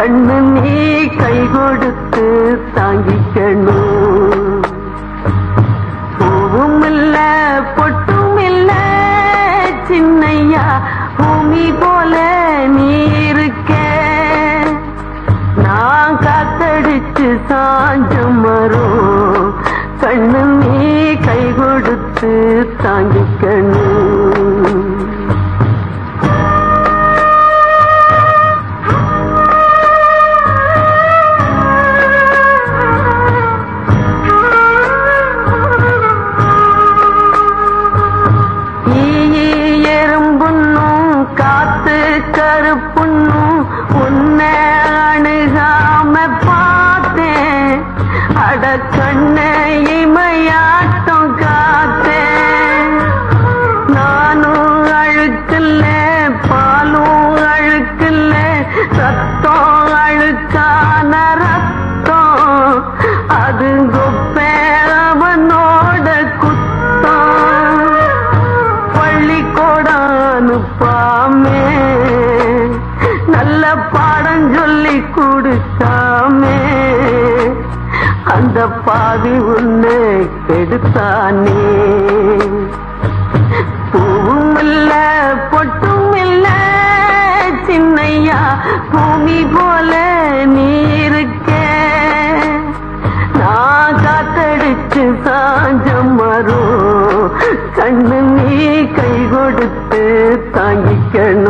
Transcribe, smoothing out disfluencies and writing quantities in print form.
கண்ணு நீ கை கொடுத்து தாங்கிக்கணும். பூவும் இல்ல பொட்டும் இல்ல சின்னையா, பூமி போல நீ இருக்க. நான் காத்தடிச்சு சாஞ்ச மரம், கண்ணு நீ கை கொடுத்து தாங்கிக்கணும். கருப்புன்னும் உன்னை அணுகாம பார்த்தேன், அட கண்ணை இமையாட்டம் காத்தேன். நானும் அழுக்கல்ல பாலும் அழுக்கல்ல, ரத்தம் அழுக்கான ரத்தம், அது கொப்பேரவனோட குத்தம். பள்ளிக்கூடம் அனுப்பாமே, நல்ல பாடம் சொல்லி கொடுத்தாமே, அந்த பாவி உன்னை கெடுத்தானே. பூவும் இல்ல பொட்டும் இல்ல சின்னையா, பூமி போல நீ இருக்க. நான் காத்தடிச்சு சாஞ்ச மரம், கண்ணு நீ கை கொடுத்து தாங்கிக்கணும்.